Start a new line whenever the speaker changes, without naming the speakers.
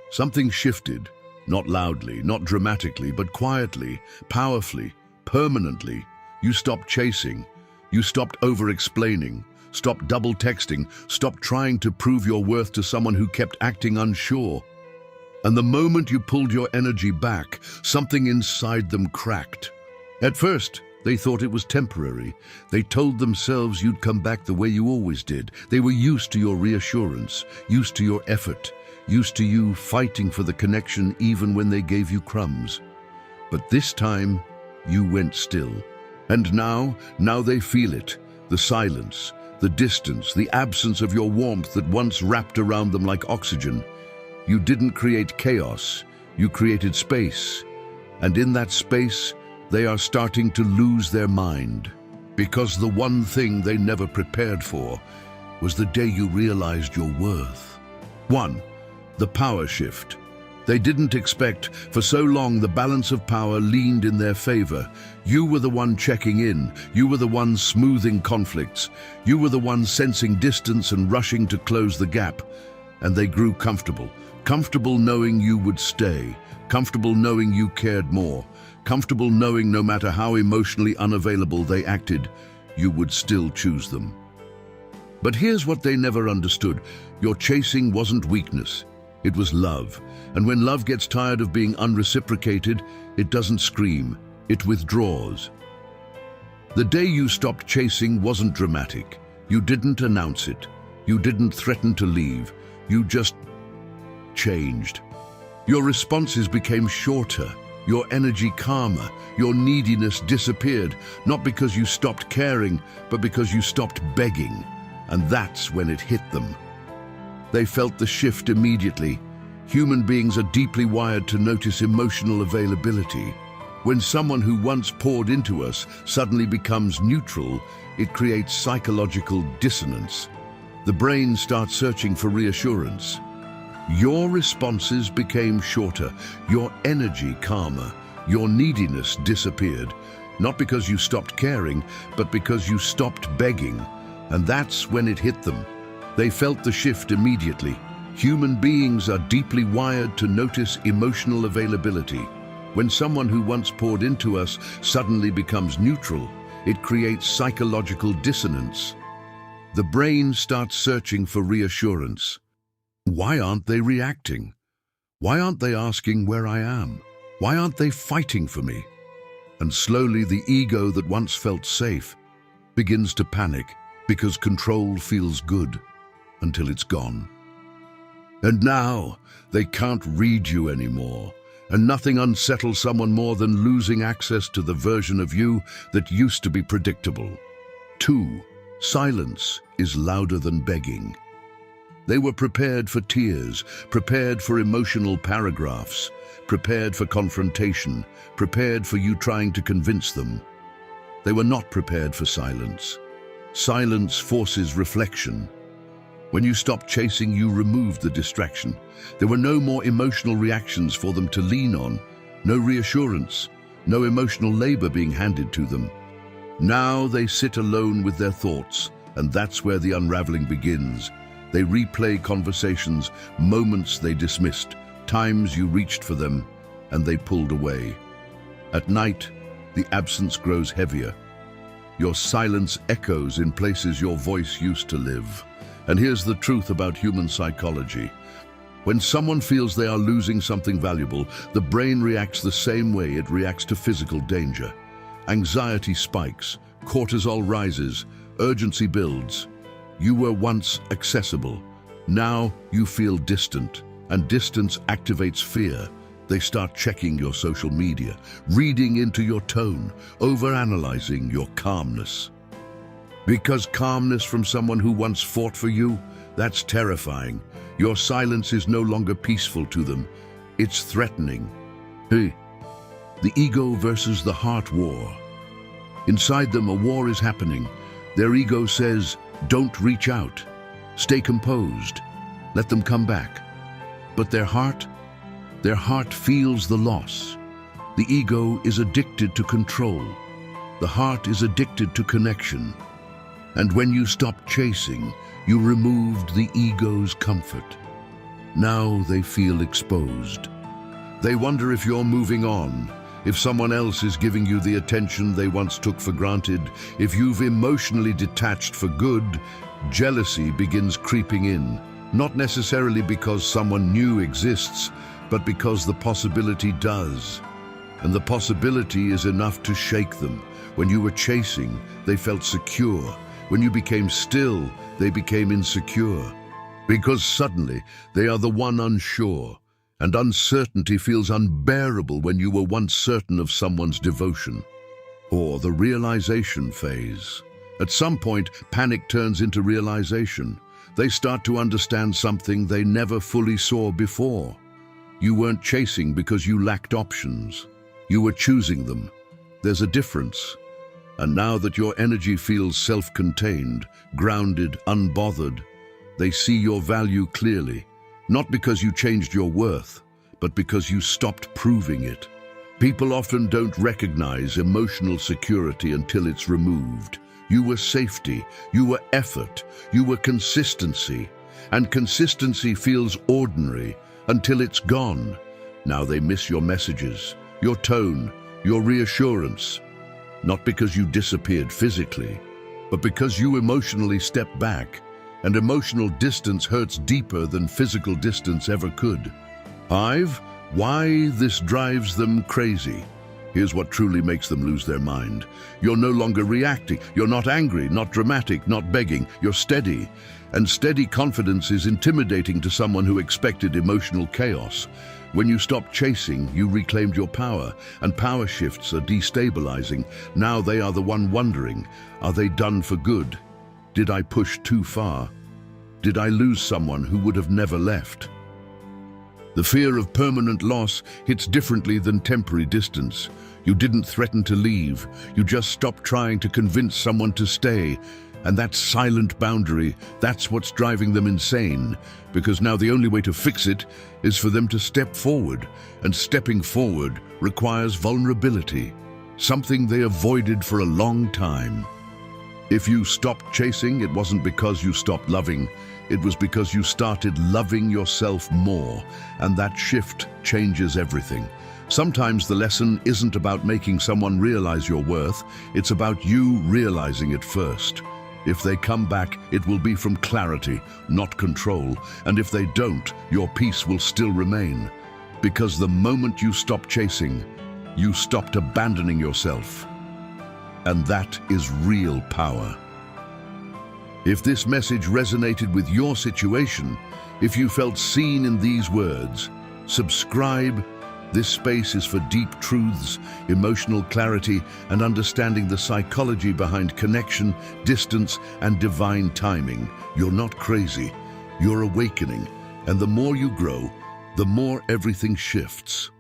Something shifted, not loudly, not dramatically, but quietly, powerfully, permanently. You stopped chasing. You stopped over-explaining, stopped double-texting, stopped trying to prove your worth to someone who kept acting unsure. And the moment you pulled your energy back, something inside them cracked. At first, they thought it was temporary. They told themselves you'd come back the way you always did. They were used to your reassurance, used to your effort, used to you fighting for the connection even when they gave you crumbs. But this time, you went still. And now they feel it. The silence, the distance, the absence of your warmth that once wrapped around them like oxygen. You didn't create chaos, you created space. And in that space, they are starting to lose their mind. Because the one thing they never prepared for was the day you realized your worth. 1. The power shift. They didn't expect. For so long, the balance of power leaned in their favor. You were the one checking in. You were the one smoothing conflicts. You were the one sensing distance and rushing to close the gap. And they grew comfortable. Comfortable knowing you would stay. Comfortable knowing you cared more. Comfortable knowing no matter how emotionally unavailable they acted, you would still choose them. But here's what they never understood. Your chasing wasn't weakness. It was love. And when love gets tired of being unreciprocated, it doesn't scream, it withdraws. The day you stopped chasing wasn't dramatic. You didn't announce it. You didn't threaten to leave. You just changed. Your responses became shorter, your energy calmer, your neediness disappeared, not because you stopped caring, but because you stopped begging. And that's when it hit them. They felt the shift immediately. Human beings are deeply wired to notice emotional availability. When someone who once poured into us suddenly becomes neutral, it creates psychological dissonance. The brain starts searching for reassurance. Your responses became shorter, your energy calmer, your neediness disappeared, not because you stopped caring, but because you stopped begging. And that's when it hit them. They felt the shift immediately. Human beings are deeply wired to notice emotional availability. When someone who once poured into us suddenly becomes neutral, it creates psychological dissonance. The brain starts searching for reassurance. Why aren't they reacting? Why aren't they asking where I am? Why aren't they fighting for me? And slowly the ego that once felt safe begins to panic because control feels good until it's gone. And now they can't read you anymore. And nothing unsettles someone more than losing access to the version of you that used to be predictable. 2. Silence is louder than begging. They were prepared for tears, prepared for emotional paragraphs, prepared for confrontation, prepared for you trying to convince them. They were not prepared for silence. Silence forces reflection. When you stopped chasing, you removed the distraction. There were no more emotional reactions for them to lean on, no reassurance, no emotional labor being handed to them. Now they sit alone with their thoughts, and that's where the unraveling begins. They replay conversations, moments they dismissed, times you reached for them, and they pulled away. At night, the absence grows heavier. Your silence echoes in places your voice used to live. And here's the truth about human psychology. When someone feels they are losing something valuable, the brain reacts the same way it reacts to physical danger. Anxiety spikes, cortisol rises, urgency builds. You were once accessible. Now you feel distant, and distance activates fear. They start checking your social media, reading into your tone, overanalyzing your calmness. Because calmness from someone who once fought for you, that's terrifying. Your silence is no longer peaceful to them. It's threatening. Hey, the ego versus the heart war. Inside them, a war is happening. Their ego says, don't reach out. Stay composed. Let them come back. But their heart feels the loss. The ego is addicted to control. The heart is addicted to connection. And when you stopped chasing, you removed the ego's comfort. Now they feel exposed. They wonder if you're moving on, if someone else is giving you the attention they once took for granted, if you've emotionally detached for good. Jealousy begins creeping in, not necessarily because someone new exists, but because the possibility does. And the possibility is enough to shake them. When you were chasing, they felt secure. When you became still, they became insecure. Because suddenly, they are the one unsure. And uncertainty feels unbearable when you were once certain of someone's devotion. Or the realization phase. At some point, panic turns into realization. They start to understand something they never fully saw before. You weren't chasing because you lacked options. You were choosing them. There's a difference. And now that your energy feels self-contained, grounded, unbothered, they see your value clearly. Not because you changed your worth, but because you stopped proving it. People often don't recognize emotional security until it's removed. You were safety, you were effort, you were consistency. And consistency feels ordinary until it's gone. Now they miss your messages, your tone, your reassurance. Not because you disappeared physically, but because you emotionally stepped back. And emotional distance hurts deeper than physical distance ever could. Why this drives them crazy. Here's what truly makes them lose their mind. You're no longer reacting. You're not angry, not dramatic, not begging. You're steady. And steady confidence is intimidating to someone who expected emotional chaos. When you stopped chasing, you reclaimed your power, and power shifts are destabilizing. Now they are the one wondering, are they done for good? Did I push too far? Did I lose someone who would have never left? The fear of permanent loss hits differently than temporary distance. You didn't threaten to leave. You just stopped trying to convince someone to stay. And that silent boundary, that's what's driving them insane. Because now the only way to fix it is for them to step forward. And stepping forward requires vulnerability. Something they avoided for a long time. If you stopped chasing, it wasn't because you stopped loving. It was because you started loving yourself more, and that shift changes everything. Sometimes the lesson isn't about making someone realize your worth, it's about you realizing it first. If they come back, it will be from clarity, not control, and if they don't, your peace will still remain. Because the moment you stop chasing, you stopped abandoning yourself. And that is real power. If this message resonated with your situation, if you felt seen in these words, subscribe. This space is for deep truths, emotional clarity, and understanding the psychology behind connection, distance, and divine timing. You're not crazy, you're awakening. And the more you grow, the more everything shifts.